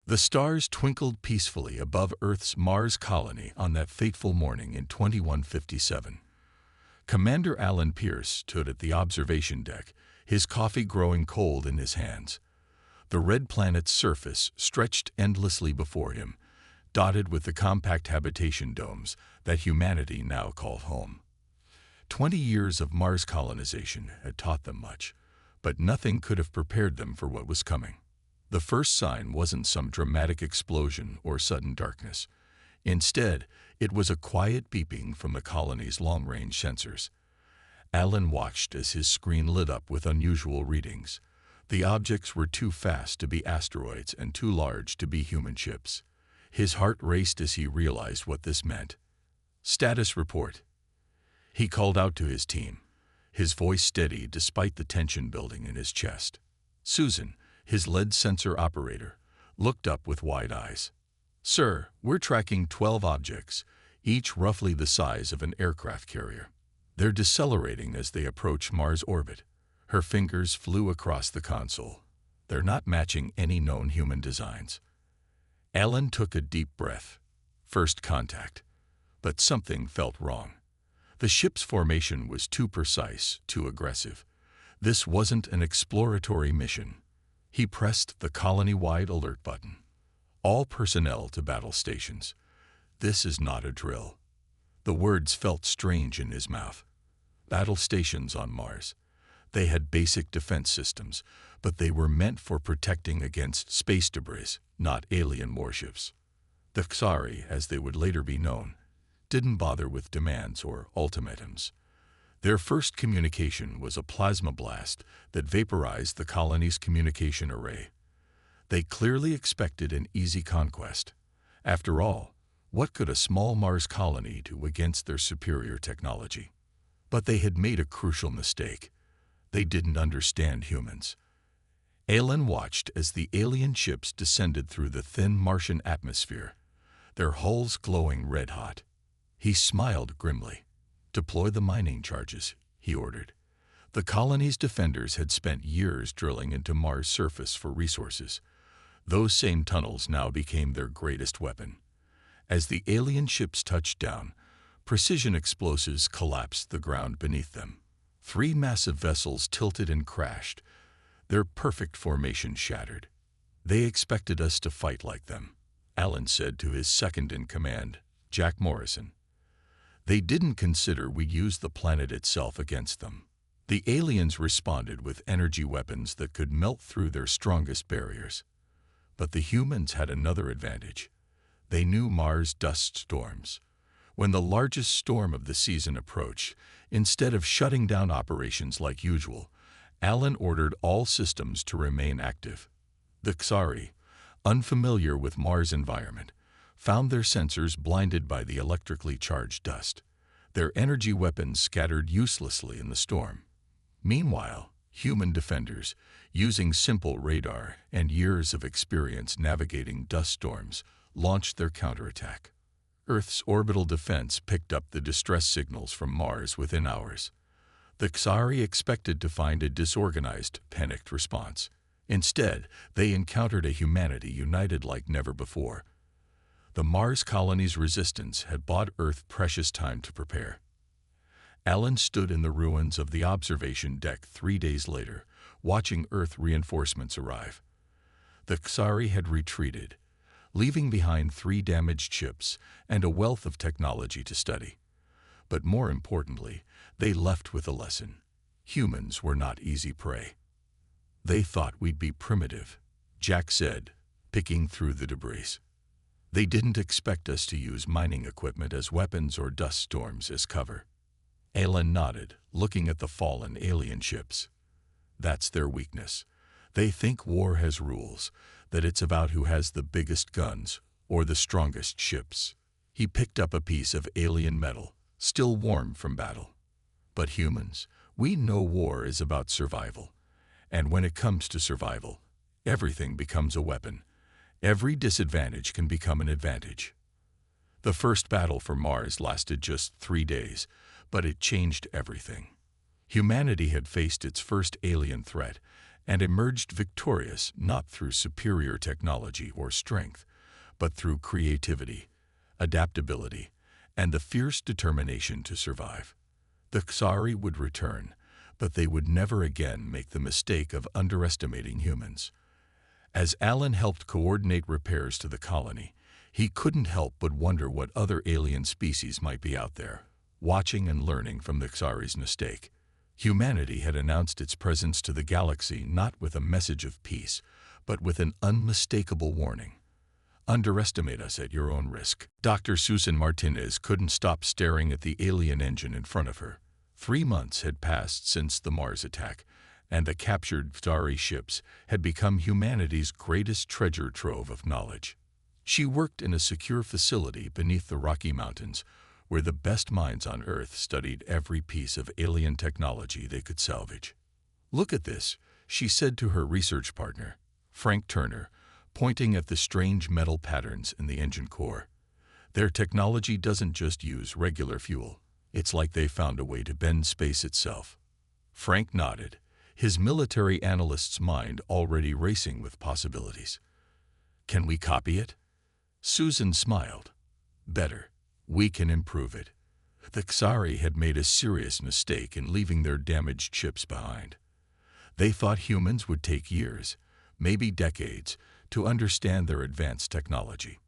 The stars twinkled peacefully above Earth's Mars colony on that fateful morning in 2157. Commander Alan Pierce stood at the observation deck, his coffee growing cold in his hands. The red planet's surface stretched endlessly before him, dotted with the compact habitation domes that humanity now called home. 20 years of Mars colonization had taught them much, but nothing could have prepared them for what was coming. The first sign wasn't some dramatic explosion or sudden darkness. Instead, it was a quiet beeping from the colony's long-range sensors. Alan watched as his screen lit up with unusual readings. The objects were too fast to be asteroids and too large to be human ships. His heart raced as he realized what this meant. "Status report." He called out to his team, his voice steady despite the tension building in his chest. Susan, his lead sensor operator, looked up with wide eyes. "Sir, we're tracking 12 objects, each roughly the size of an aircraft carrier. They're decelerating as they approach Mars orbit." Her fingers flew across the console. "They're not matching any known human designs." Alan took a deep breath. First contact. But something felt wrong. The ship's formation was too precise, too aggressive. This wasn't an exploratory mission. He pressed the colony-wide alert button. "All personnel to battle stations. This is not a drill." The words felt strange in his mouth. Battle stations on Mars. They had basic defense systems, but they were meant for protecting against space debris, not alien warships. The Xari, as they would later be known, didn't bother with demands or ultimatums. Their first communication was a plasma blast that vaporized the colony's communication array. They clearly expected an easy conquest. After all, what could a small Mars colony do against their superior technology? But they had made a crucial mistake. They didn't understand humans. Alan watched as the alien ships descended through the thin Martian atmosphere, their hulls glowing red-hot. He smiled grimly. "Deploy the mining charges," he ordered. The colony's defenders had spent years drilling into Mars' surface for resources. Those same tunnels now became their greatest weapon. As the alien ships touched down, precision explosives collapsed the ground beneath them. 3 massive vessels tilted and crashed, their perfect formation shattered. "They expected us to fight like them," Alan said to his second-in-command, Jack Morrison. "They didn't consider we used the planet itself against them." The aliens responded with energy weapons that could melt through their strongest barriers. But the humans had another advantage. They knew Mars' dust storms. When the largest storm of the season approached, instead of shutting down operations like usual, Alan ordered all systems to remain active. The Xari, unfamiliar with Mars' environment, found their sensors blinded by the electrically charged dust. Their energy weapons scattered uselessly in the storm. Meanwhile, human defenders, using simple radar and years of experience navigating dust storms, launched their counterattack. Earth's orbital defense picked up the distress signals from Mars within hours. The Xari expected to find a disorganized, panicked response. Instead, they encountered a humanity united like never before. The Mars colony's resistance had bought Earth precious time to prepare. Alan stood in the ruins of the observation deck 3 days later, watching Earth reinforcements arrive. The Xari had retreated, leaving behind 3 damaged ships and a wealth of technology to study. But more importantly, they left with a lesson. Humans were not easy prey. "They thought we'd be primitive," Jack said, picking through the debris. "They didn't expect us to use mining equipment as weapons or dust storms as cover." Alan nodded, looking at the fallen alien ships. "That's their weakness. They think war has rules, that it's about who has the biggest guns or the strongest ships." He picked up a piece of alien metal, still warm from battle. "But humans, we know war is about survival. And when it comes to survival, everything becomes a weapon. Every disadvantage can become an advantage." The first battle for Mars lasted just 3 days, but it changed everything. Humanity had faced its first alien threat, and emerged victorious not through superior technology or strength, but through creativity, adaptability, and the fierce determination to survive. The Xari would return, but they would never again make the mistake of underestimating humans. As Alan helped coordinate repairs to the colony, he couldn't help but wonder what other alien species might be out there, watching and learning from the Xari's mistake. Humanity had announced its presence to the galaxy not with a message of peace, but with an unmistakable warning. Underestimate us at your own risk. Dr. Susan Martinez couldn't stop staring at the alien engine in front of her. 3 months had passed since the Mars attack, and the captured Xari ships had become humanity's greatest treasure trove of knowledge. She worked in a secure facility beneath the Rocky Mountains, where the best minds on Earth studied every piece of alien technology they could salvage. "Look at this," she said to her research partner, Frank Turner, pointing at the strange metal patterns in the engine core. "Their technology doesn't just use regular fuel. It's like they found a way to bend space itself." Frank nodded, his military analyst's mind already racing with possibilities. "Can we copy it?" Susan smiled. "Better. We can improve it." The Xari had made a serious mistake in leaving their damaged ships behind. They thought humans would take years, maybe decades, to understand their advanced technology.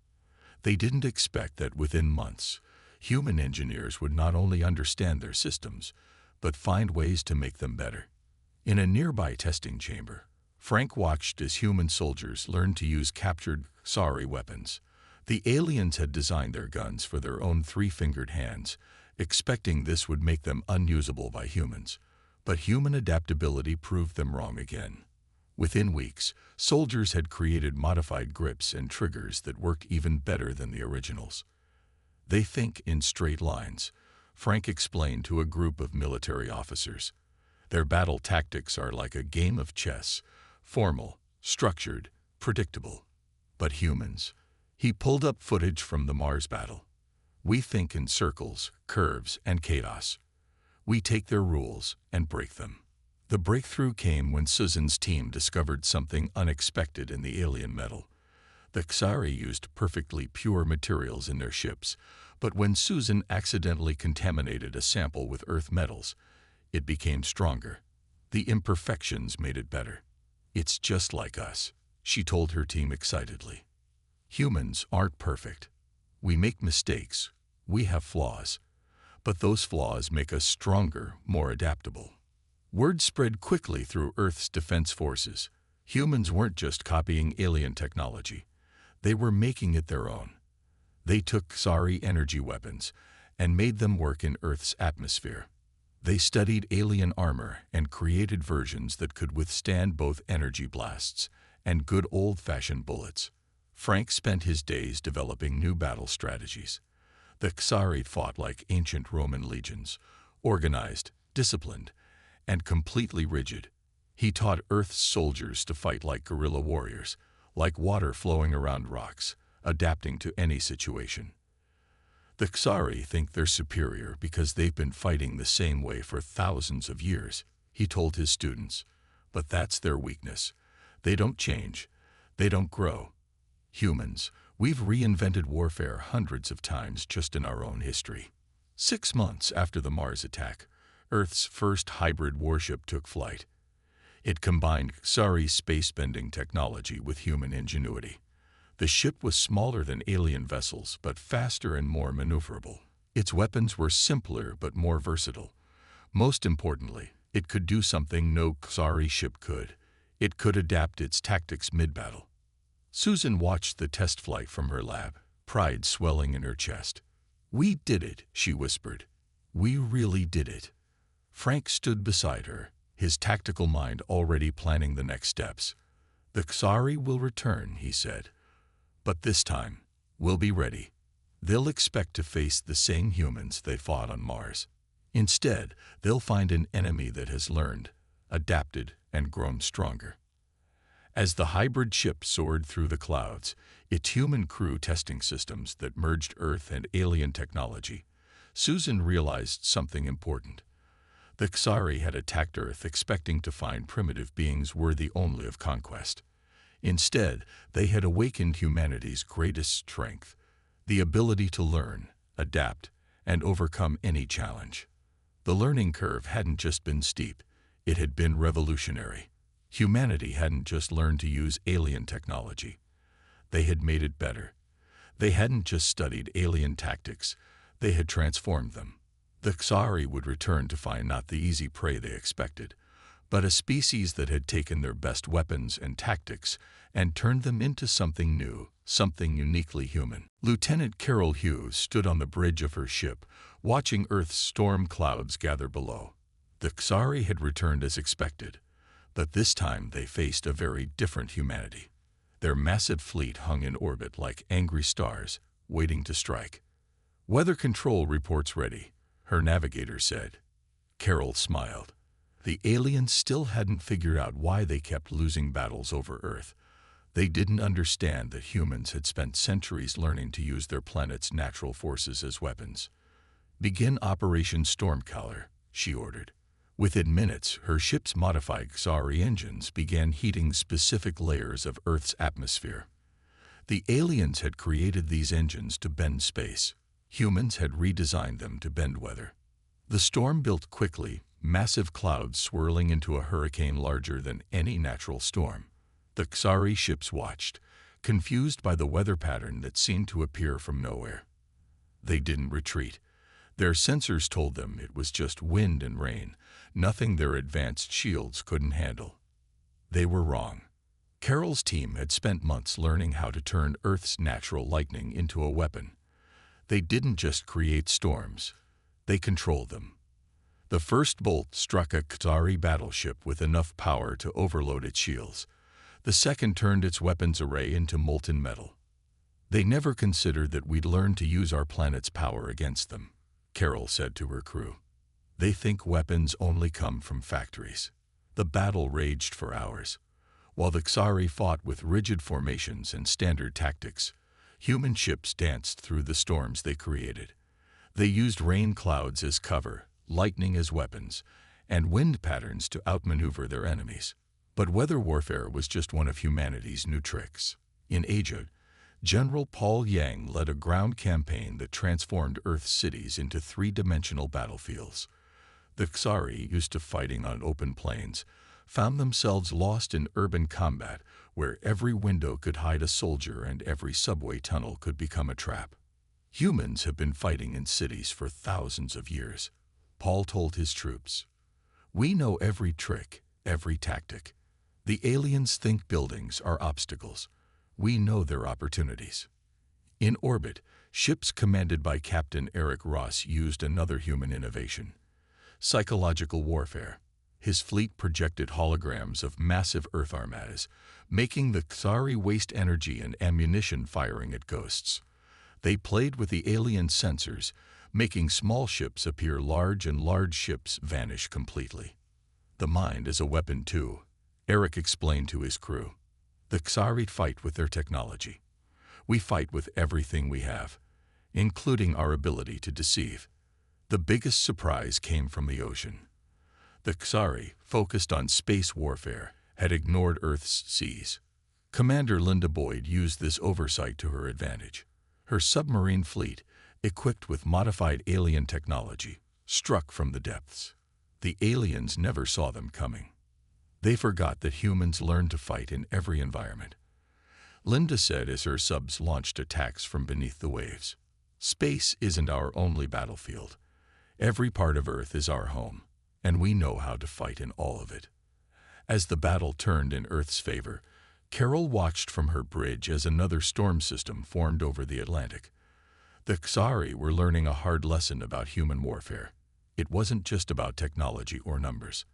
They didn't expect that within months, human engineers would not only understand their systems, but find ways to make them better. In a nearby testing chamber, Frank watched as human soldiers learned to use captured Xari weapons. The aliens had designed their guns for their own 3-fingered hands, expecting this would make them unusable by humans. But human adaptability proved them wrong again. Within weeks, soldiers had created modified grips and triggers that worked even better than the originals. "They think in straight lines," Frank explained to a group of military officers. "Their battle tactics are like a game of chess, formal, structured, predictable. But humans..." He pulled up footage from the Mars battle. "We think in circles, curves, and chaos. We take their rules and break them." The breakthrough came when Susan's team discovered something unexpected in the alien metal. The Xari used perfectly pure materials in their ships, but when Susan accidentally contaminated a sample with Earth metals, it became stronger. The imperfections made it better. "It's just like us," she told her team excitedly. "Humans aren't perfect. We make mistakes. We have flaws. But those flaws make us stronger, more adaptable." Word spread quickly through Earth's defense forces. Humans weren't just copying alien technology. They were making it their own. They took Xari energy weapons and made them work in Earth's atmosphere. They studied alien armor and created versions that could withstand both energy blasts and good old-fashioned bullets. Frank spent his days developing new battle strategies. The Xari fought like ancient Roman legions, organized, disciplined, and completely rigid. He taught Earth's soldiers to fight like guerrilla warriors, like water flowing around rocks, adapting to any situation. The Xari think they're superior because they've been fighting the same way for thousands of years, he told his students. But that's their weakness. They don't change. They don't grow. Humans, we've reinvented warfare hundreds of times just in our own history. 6 months after the Mars attack, Earth's first hybrid warship took flight. It combined Xari space-bending technology with human ingenuity. The ship was smaller than alien vessels, but faster and more maneuverable. Its weapons were simpler but more versatile. Most importantly, it could do something no Xari ship could. It could adapt its tactics mid-battle. Susan watched the test flight from her lab, pride swelling in her chest. "We did it," she whispered. "We really did it." Frank stood beside her, his tactical mind already planning the next steps. "The Xari will return," he said. "But this time, we'll be ready. They'll expect to face the same humans they fought on Mars. Instead, they'll find an enemy that has learned, adapted, and grown stronger." As the hybrid ship soared through the clouds, its human crew testing systems that merged Earth and alien technology, Susan realized something important. The Xari had attacked Earth expecting to find primitive beings worthy only of conquest. Instead, they had awakened humanity's greatest strength, the ability to learn, adapt, and overcome any challenge. The learning curve hadn't just been steep, it had been revolutionary. Humanity hadn't just learned to use alien technology. They had made it better. They hadn't just studied alien tactics, they had transformed them. The Xari would return to find not the easy prey they expected, but a species that had taken their best weapons and tactics and turned them into something new, something uniquely human. Lieutenant Carol Hughes stood on the bridge of her ship, watching Earth's storm clouds gather below. The Xari had returned as expected, but this time they faced a very different humanity. Their massive fleet hung in orbit like angry stars, waiting to strike. "Weather control reports ready," her navigator said. Carol smiled. The aliens still hadn't figured out why they kept losing battles over Earth. They didn't understand that humans had spent centuries learning to use their planet's natural forces as weapons. "Begin Operation Stormcaller," she ordered. Within minutes, her ship's modified Xari engines began heating specific layers of Earth's atmosphere. The aliens had created these engines to bend space. Humans had redesigned them to bend weather. The storm built quickly, massive clouds swirling into a hurricane larger than any natural storm. The Xari ships watched, confused by the weather pattern that seemed to appear from nowhere. They didn't retreat. Their sensors told them it was just wind and rain, nothing their advanced shields couldn't handle. They were wrong. Carol's team had spent months learning how to turn Earth's natural lightning into a weapon. They didn't just create storms, they controlled them. The first bolt struck a Xari battleship with enough power to overload its shields. The second turned its weapons array into molten metal. "They never considered that we'd learn to use our planet's power against them," Carol said to her crew. "They think weapons only come from factories." The battle raged for hours. While the Xari fought with rigid formations and standard tactics, human ships danced through the storms they created. They used rain clouds as cover, lightning as weapons, and wind patterns to outmaneuver their enemies. But weather warfare was just one of humanity's new tricks. In Asia, General Paul Yang led a ground campaign that transformed Earth's cities into three-dimensional battlefields. The Xari, used to fighting on open plains, found themselves lost in urban combat where every window could hide a soldier and every subway tunnel could become a trap. "Humans have been fighting in cities for thousands of years," Paul told his troops. "We know every trick, every tactic. The aliens think buildings are obstacles. We know they're opportunities." In orbit, ships commanded by Captain Eric Ross used another human innovation: psychological warfare. His fleet projected holograms of massive Earth armadas, making the Xari waste energy and ammunition firing at ghosts. They played with the alien sensors, making small ships appear large and large ships vanish completely. "The mind is a weapon too," Eric explained to his crew. "The Xari fight with their technology. We fight with everything we have, including our ability to deceive." The biggest surprise came from the ocean. The Xari, focused on space warfare, had ignored Earth's seas. Commander Linda Boyd used this oversight to her advantage. Her submarine fleet, equipped with modified alien technology, struck from the depths. The aliens never saw them coming. They forgot that humans learn to fight in every environment. Linda said as her subs launched attacks from beneath the waves, "Space isn't our only battlefield. Every part of Earth is our home, and we know how to fight in all of it." As the battle turned in Earth's favor, Carol watched from her bridge as another storm system formed over the Atlantic. The Xari were learning a hard lesson about human warfare. It wasn't just about technology or numbers.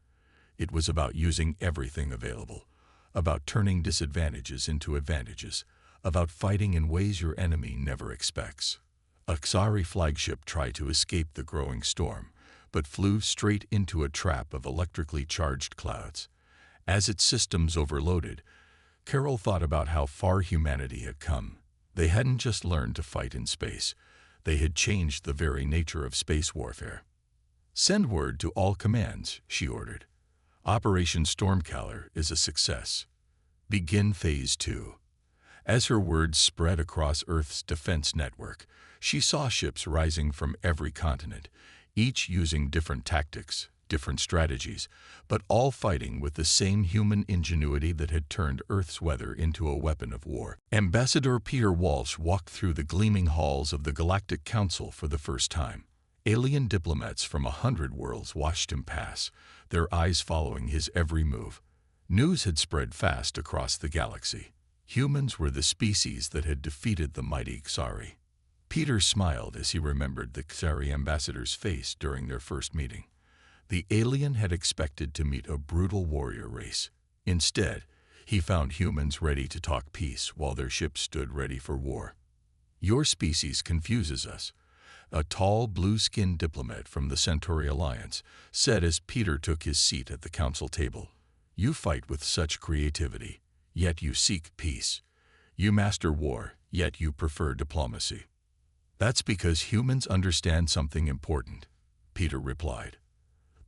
It was about using everything available, about turning disadvantages into advantages, about fighting in ways your enemy never expects. A Xari flagship tried to escape the growing storm, but flew straight into a trap of electrically charged clouds. As its systems overloaded, Carol thought about how far humanity had come. They hadn't just learned to fight in space, they had changed the very nature of space warfare. "Send word to all commands," she ordered. "Operation Stormcaller is a success. Begin Phase 2. As her words spread across Earth's defense network, she saw ships rising from every continent, each using different tactics, different strategies, but all fighting with the same human ingenuity that had turned Earth's weather into a weapon of war. Ambassador Peter Walsh walked through the gleaming halls of the Galactic Council for the first time. Alien diplomats from 100 worlds watched him pass, their eyes following his every move. News had spread fast across the galaxy. Humans were the species that had defeated the mighty Xari. Peter smiled as he remembered the Xari ambassador's face during their first meeting. The alien had expected to meet a brutal warrior race. Instead, he found humans ready to talk peace while their ships stood ready for war. "Your species confuses us," a tall, blue-skinned diplomat from the Centauri Alliance said as Peter took his seat at the council table. "You fight with such creativity, yet you seek peace. You master war, yet you prefer diplomacy." "That's because humans understand something important," Peter replied.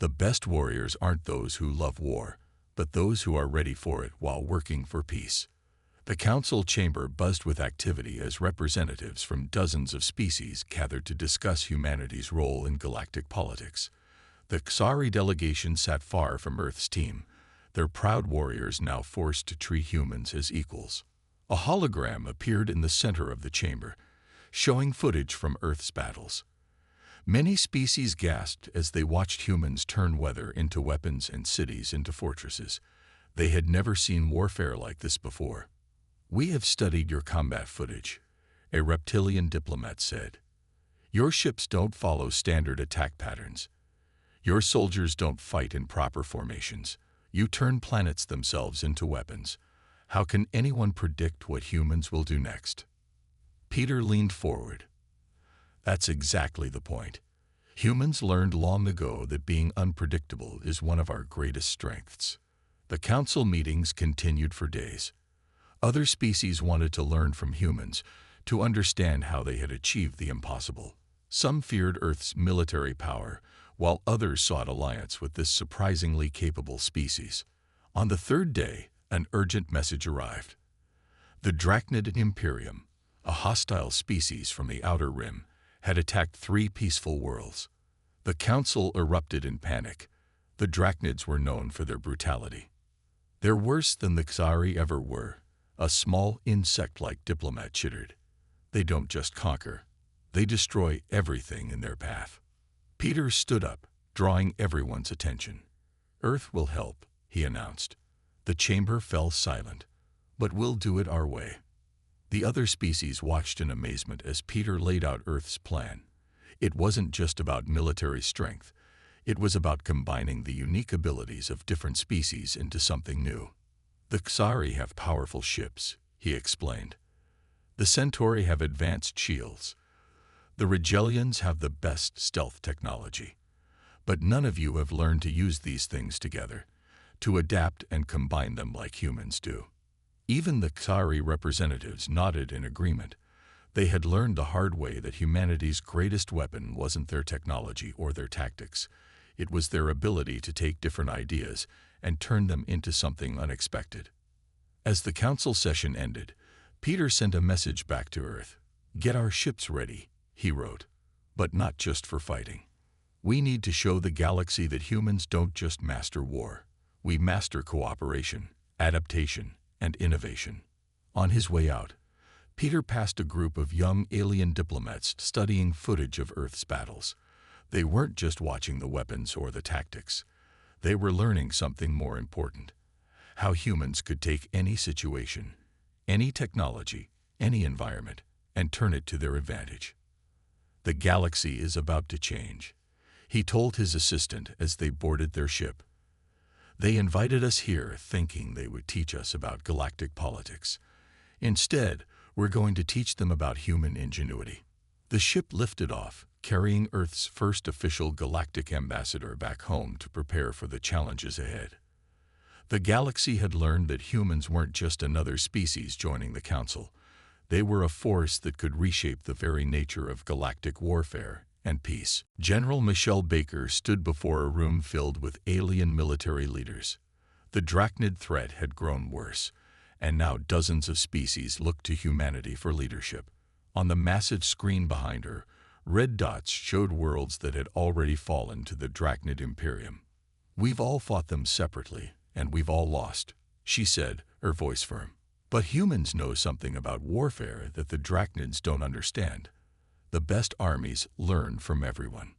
"The best warriors aren't those who love war, but those who are ready for it while working for peace." The council chamber buzzed with activity as representatives from dozens of species gathered to discuss humanity's role in galactic politics. The Xari delegation sat far from Earth's team, their proud warriors now forced to treat humans as equals. A hologram appeared in the center of the chamber, showing footage from Earth's battles. Many species gasped as they watched humans turn weather into weapons and cities into fortresses. They had never seen warfare like this before. "We have studied your combat footage," a reptilian diplomat said. "Your ships don't follow standard attack patterns. Your soldiers don't fight in proper formations. You turn planets themselves into weapons. How can anyone predict what humans will do next?" Peter leaned forward. "That's exactly the point. Humans learned long ago that being unpredictable is one of our greatest strengths." The council meetings continued for days. Other species wanted to learn from humans, to understand how they had achieved the impossible. Some feared Earth's military power, while others sought alliance with this surprisingly capable species. On the third day, an urgent message arrived. The Drachnid Imperium, a hostile species from the Outer Rim, had attacked 3 peaceful worlds. The council erupted in panic. The Drachnids were known for their brutality. "They're worse than the Xari ever were," a small insect-like diplomat chittered. "They don't just conquer. They destroy everything in their path." Peter stood up, drawing everyone's attention. "Earth will help," he announced. The chamber fell silent. "But we'll do it our way." The other species watched in amazement as Peter laid out Earth's plan. It wasn't just about military strength. It was about combining the unique abilities of different species into something new. "The Xari have powerful ships," he explained. "The Centauri have advanced shields. The Rigelians have the best stealth technology. But none of you have learned to use these things together, to adapt and combine them like humans do." Even the Xari representatives nodded in agreement. They had learned the hard way that humanity's greatest weapon wasn't their technology or their tactics. It was their ability to take different ideas and turn them into something unexpected. As the council session ended, Peter sent a message back to Earth. "Get our ships ready," he wrote, "but not just for fighting. We need to show the galaxy that humans don't just master war. We master cooperation, adaptation, and innovation." On his way out, Peter passed a group of young alien diplomats studying footage of Earth's battles. They weren't just watching the weapons or the tactics. They were learning something more important: how humans could take any situation, any technology, any environment, and turn it to their advantage. "The galaxy is about to change," he told his assistant as they boarded their ship. "They invited us here thinking they would teach us about galactic politics. Instead, we're going to teach them about human ingenuity." The ship lifted off, carrying Earth's first official galactic ambassador back home to prepare for the challenges ahead. The galaxy had learned that humans weren't just another species joining the council. They were a force that could reshape the very nature of galactic warfare and peace. General Michelle Baker stood before a room filled with alien military leaders. The Drachnid threat had grown worse, and now dozens of species looked to humanity for leadership. On the massive screen behind her, red dots showed worlds that had already fallen to the Drachnid Imperium. "We've all fought them separately, and we've all lost," she said, her voice firm. "But humans know something about warfare that the Drachnids don't understand. The best armies learn from everyone."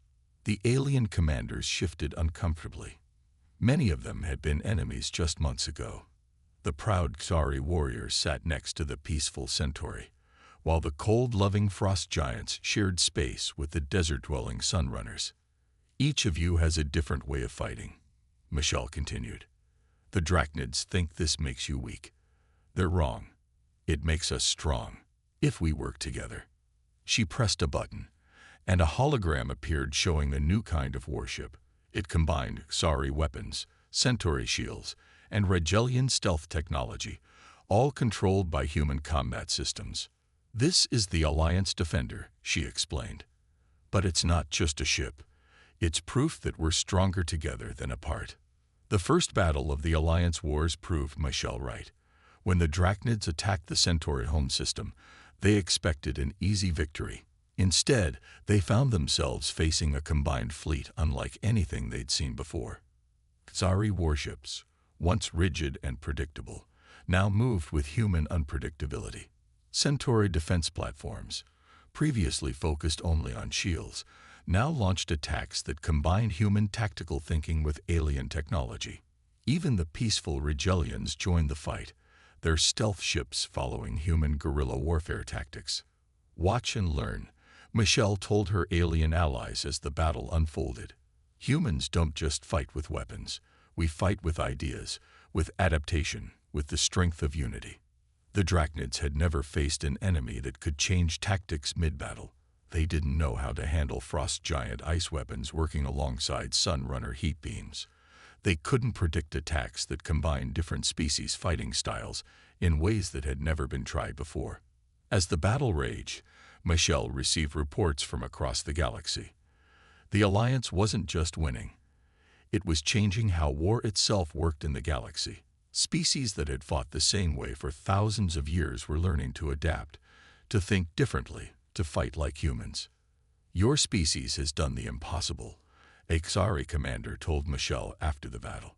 The alien commanders shifted uncomfortably. Many of them had been enemies just months ago. The proud Xari warriors sat next to the peaceful Centauri, while the cold-loving frost giants shared space with the desert-dwelling sunrunners. "Each of you has a different way of fighting," Michelle continued. "The Drachnids think this makes you weak. They're wrong. It makes us strong, if we work together." She pressed a button, and a hologram appeared showing a new kind of warship. It combined Xari weapons, Centauri shields, and Regelian stealth technology, all controlled by human combat systems. "This is the Alliance Defender," she explained. "But it's not just a ship. It's proof that we're stronger together than apart." The first battle of the Alliance Wars proved Michelle right. When the Drachnids attacked the Centauri home system, they expected an easy victory. Instead, they found themselves facing a combined fleet unlike anything they'd seen before. Xari warships, once rigid and predictable, now moved with human unpredictability. Centauri defense platforms, previously focused only on shields, now launched attacks that combined human tactical thinking with alien technology. Even the peaceful Regelians joined the fight, their stealth ships following human guerrilla warfare tactics. "Watch and learn," Michelle told her alien allies as the battle unfolded. "Humans don't just fight with weapons. We fight with ideas, with adaptation, with the strength of unity." The Drachnids had never faced an enemy that could change tactics mid-battle. They didn't know how to handle frost giant ice weapons working alongside sunrunner heat beams. They couldn't predict attacks that combined different species' fighting styles in ways that had never been tried before. As the battle raged, Michelle received reports from across the galaxy. The Alliance wasn't just winning. It was changing how war itself worked in the galaxy. Species that had fought the same way for thousands of years were learning to adapt, to think differently, to fight like humans. "Your species has done the impossible," a Xari commander told Michelle after the battle.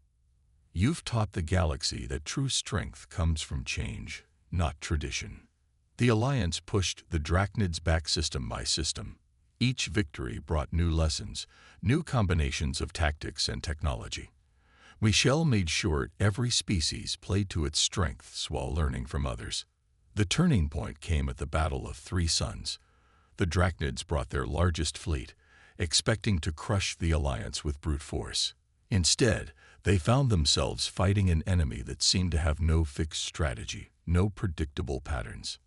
"You've taught the galaxy that true strength comes from change, not tradition." The Alliance pushed the Drachnids back system by system. Each victory brought new lessons, new combinations of tactics and technology. Michelle made sure every species played to its strengths while learning from others. The turning point came at the Battle of Three Suns. The Drachnids brought their largest fleet, expecting to crush the Alliance with brute force. Instead, they found themselves fighting an enemy that seemed to have no fixed strategy, no predictable patterns.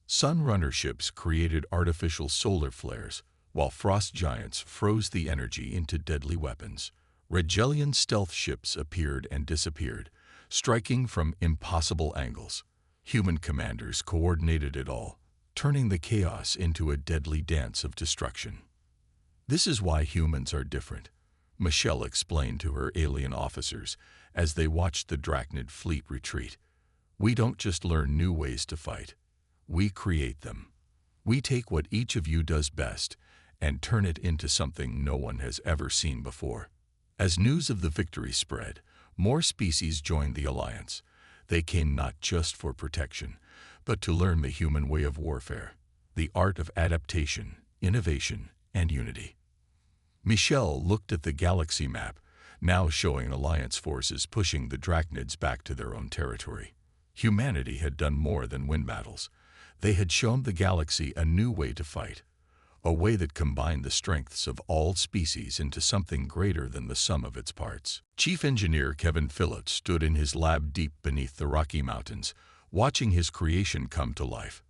Sunrunner ships created artificial solar flares, while frost giants froze the energy into deadly weapons. Regelian stealth ships appeared and disappeared, striking from impossible angles. Human commanders coordinated it all, turning the chaos into a deadly dance of destruction. "This is why humans are different," Michelle explained to her alien officers as they watched the Drachnid fleet retreat. "We don't just learn new ways to fight. We create them. We take what each of you does best and turn it into something no one has ever seen before." As news of the victory spread, more species joined the Alliance. They came not just for protection, but to learn the human way of warfare, the art of adaptation, innovation, and unity. Michelle looked at the galaxy map, now showing Alliance forces pushing the Drachnids back to their own territory. Humanity had done more than win battles. They had shown the galaxy a new way to fight, a way that combined the strengths of all species into something greater than the sum of its parts. Chief Engineer Kevin Phillips stood in his lab deep beneath the Rocky Mountains, watching his creation come to life.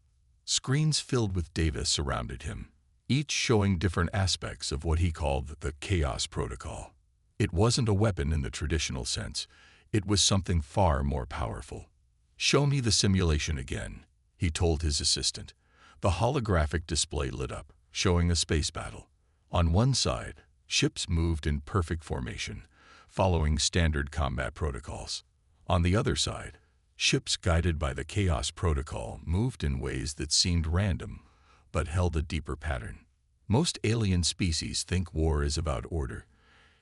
Screens filled with data surrounded him, each showing different aspects of what he called the Chaos Protocol. It wasn't a weapon in the traditional sense. It was something far more powerful. "Show me the simulation again," he told his assistant. The holographic display lit up, showing a space battle. On one side, ships moved in perfect formation, following standard combat protocols. On the other side, ships guided by the Chaos Protocol moved in ways that seemed random, but held a deeper pattern. Most alien species think war is about order,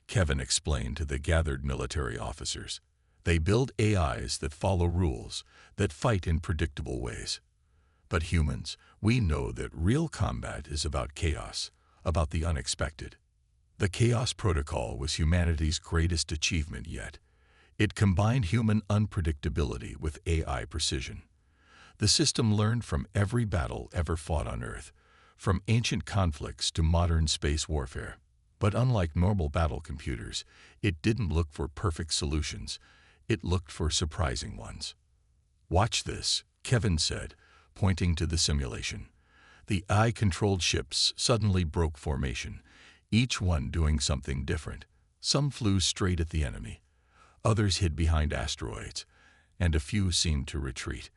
Kevin explained to the gathered military officers. They build AIs that follow rules, that fight in predictable ways. But humans, we know that real combat is about chaos, about the unexpected. The Chaos Protocol was humanity's greatest achievement yet. It combined human unpredictability with AI precision. The system learned from every battle ever fought on Earth, from ancient conflicts to modern space warfare. But unlike normal battle computers, it didn't look for perfect solutions. It looked for surprising ones. "Watch this," Kevin said, pointing to the simulation. The AI-controlled ships suddenly broke formation, each one doing something different. Some flew straight at the enemy, others hid behind asteroids, and a few seemed to retreat.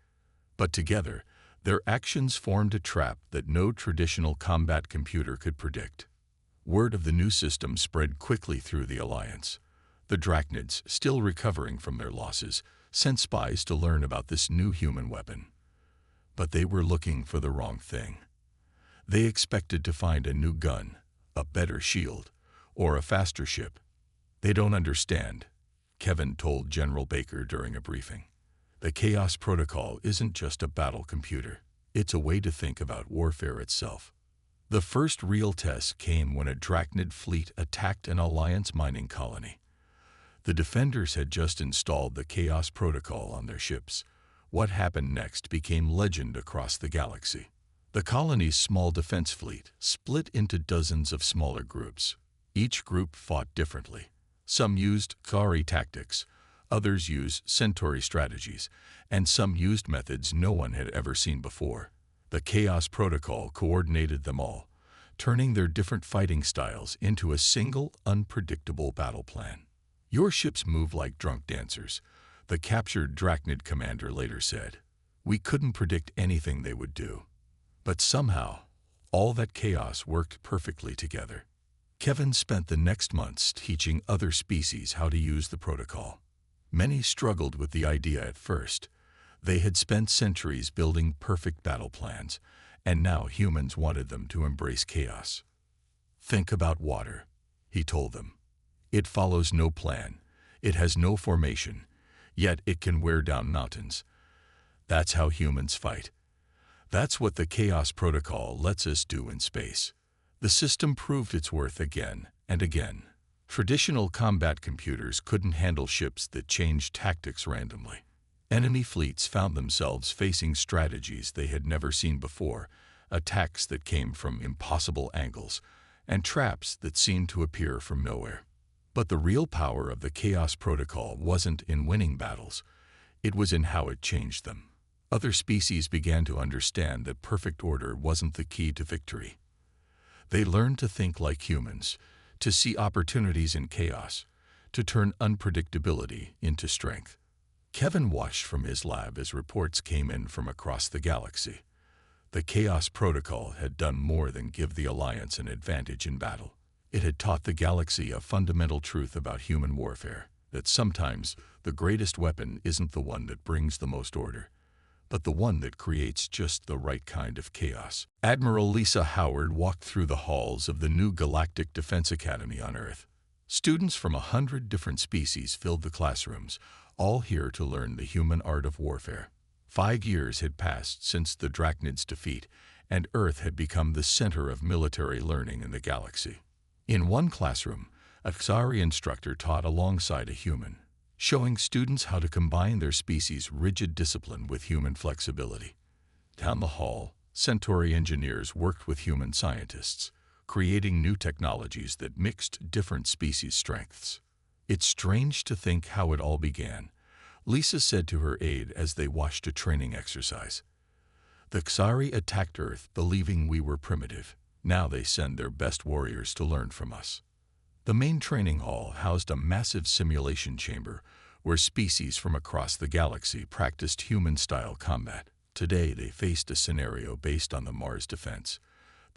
But together, their actions formed a trap that no traditional combat computer could predict. Word of the new system spread quickly through the Alliance. The Drachnids, still recovering from their losses, sent spies to learn about this new human weapon. But they were looking for the wrong thing. They expected to find a new gun, a better shield, or a faster ship. "They don't understand," Kevin told General Baker during a briefing. "The Chaos Protocol isn't just a battle computer. It's a way to think about warfare itself." The first real test came when a Drachnid fleet attacked an Alliance mining colony. The defenders had just installed the Chaos Protocol on their ships. What happened next became legend across the galaxy. The colony's small defense fleet split into dozens of smaller groups. Each group fought differently. Some used Kari tactics, others used Centauri strategies, and some used methods no one had ever seen before. The Chaos Protocol coordinated them all, turning their different fighting styles into a single, unpredictable battle plan. "Your ships move like drunk dancers," the captured Drachnid commander later said. "We couldn't predict anything they would do. But somehow, all that chaos worked perfectly together." Kevin spent the next months teaching other species how to use the protocol. Many struggled with the idea at first. They had spent centuries building perfect battle plans, and now humans wanted them to embrace chaos. "Think about water," he told them. "It follows no plan. It has no formation, yet it can wear down mountains. That's how humans fight. That's what the Chaos Protocol lets us do in space." The system proved its worth again and again. Traditional combat computers couldn't handle ships that changed tactics randomly. Enemy fleets found themselves facing strategies they had never seen before, attacks that came from impossible angles, and traps that seemed to appear from nowhere. But the real power of the Chaos Protocol wasn't in winning battles. It was in how it changed them. Other species began to understand that perfect order wasn't the key to victory. They learned to think like humans, to see opportunities in chaos, to turn unpredictability into strength. Kevin watched from his lab as reports came in from across the galaxy. The Chaos Protocol had done more than give the Alliance an advantage in battle. It had taught the galaxy a fundamental truth about human warfare, that sometimes the greatest weapon isn't the one that brings the most order, but the one that creates just the right kind of chaos. Admiral Lisa Howard walked through the halls of the new Galactic Defense Academy on Earth. Students from 100 different species filled the classrooms, all here to learn the human art of warfare. 5 years had passed since the Drachnid's defeat, and Earth had become the center of military learning in the galaxy. In one classroom, a Xari instructor taught alongside a human, showing students how to combine their species' rigid discipline with human flexibility. Down the hall, Centauri engineers worked with human scientists, creating new technologies that mixed different species' strengths. "It's strange to think how it all began," Lisa said to her aide as they watched a training exercise. "The Xari attacked Earth believing we were primitive. Now they send their best warriors to learn from us." The main training hall housed a massive simulation chamber where species from across the galaxy practiced human-style combat. Today they faced a scenario based on the Mars defense.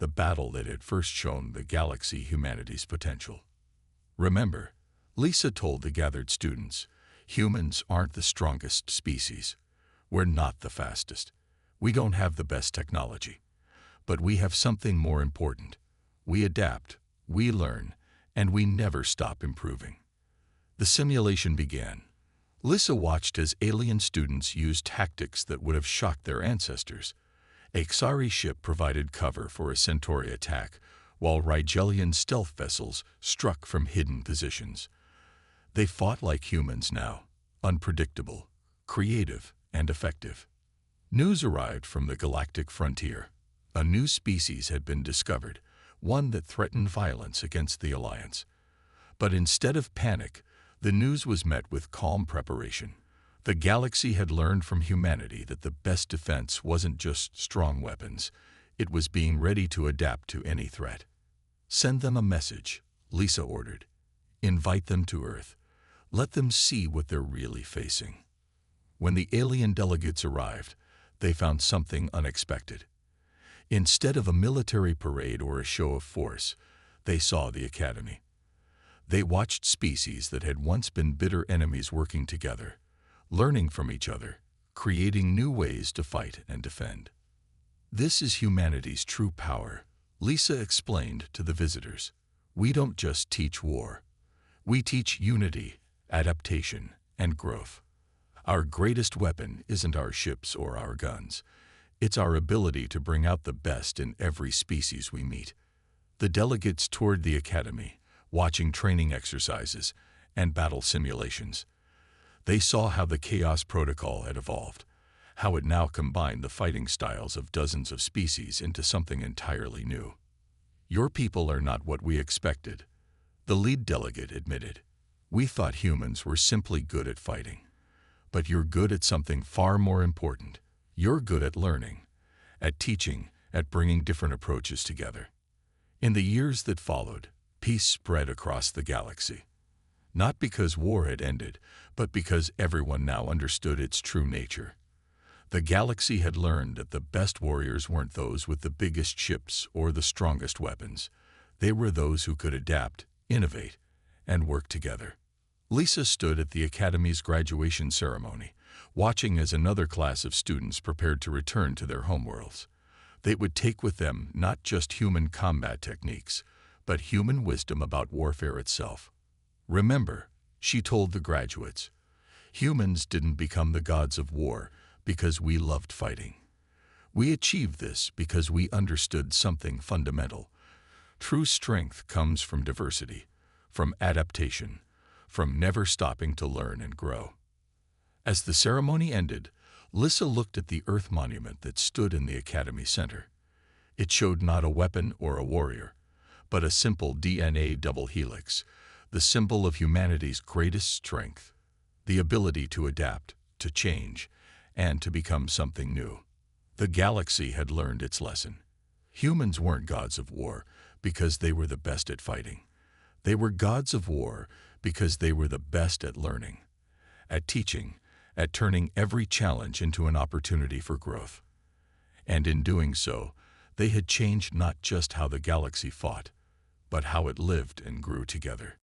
the battle that had first shown the galaxy humanity's potential. Remember, Lisa told the gathered students, humans aren't the strongest species. We're not the fastest. We don't have the best technology. But we have something more important. We adapt, we learn, and we never stop improving. The simulation began. Lisa watched as alien students used tactics that would have shocked their ancestors. A Xari ship provided cover for a Centauri attack, while Rigelian stealth vessels struck from hidden positions. They fought like humans now, unpredictable, creative, and effective. News arrived from the galactic frontier. A new species had been discovered, one that threatened violence against the Alliance. But instead of panic, the news was met with calm preparation. The galaxy had learned from humanity that the best defense wasn't just strong weapons. It was being ready to adapt to any threat. Send them a message, Lisa ordered. Invite them to Earth. Let them see what they're really facing. When the alien delegates arrived, they found something unexpected. Instead of a military parade or a show of force, they saw the Academy. They watched species that had once been bitter enemies working together, learning from each other, creating new ways to fight and defend. This is humanity's true power, Lisa explained to the visitors. We don't just teach war. We teach unity, adaptation, and growth. Our greatest weapon isn't our ships or our guns. It's our ability to bring out the best in every species we meet. The delegates toured the Academy, watching training exercises and battle simulations. They saw how the Chaos Protocol had evolved, how it now combined the fighting styles of dozens of species into something entirely new. Your people are not what we expected, the lead delegate admitted. We thought humans were simply good at fighting. But you're good at something far more important. You're good at learning, at teaching, at bringing different approaches together. In the years that followed, peace spread across the galaxy. Not because war had ended, but because everyone now understood its true nature. The galaxy had learned that the best warriors weren't those with the biggest ships or the strongest weapons. They were those who could adapt, innovate, and work together. Lisa stood at the Academy's graduation ceremony, watching as another class of students prepared to return to their homeworlds. They would take with them not just human combat techniques, but human wisdom about warfare itself. Remember, she told the graduates, humans didn't become the gods of war because we loved fighting. We achieved this because we understood something fundamental. True strength comes from diversity, from adaptation, from never stopping to learn and grow. As the ceremony ended, Lisa looked at the Earth monument that stood in the Academy Center. It showed not a weapon or a warrior, but a simple DNA double helix, the symbol of humanity's greatest strength, the ability to adapt, to change, and to become something new. The galaxy had learned its lesson. Humans weren't gods of war because they were the best at fighting. They were gods of war because they were the best at learning, at teaching, at turning every challenge into an opportunity for growth. And in doing so, they had changed not just how the galaxy fought, but how it lived and grew together.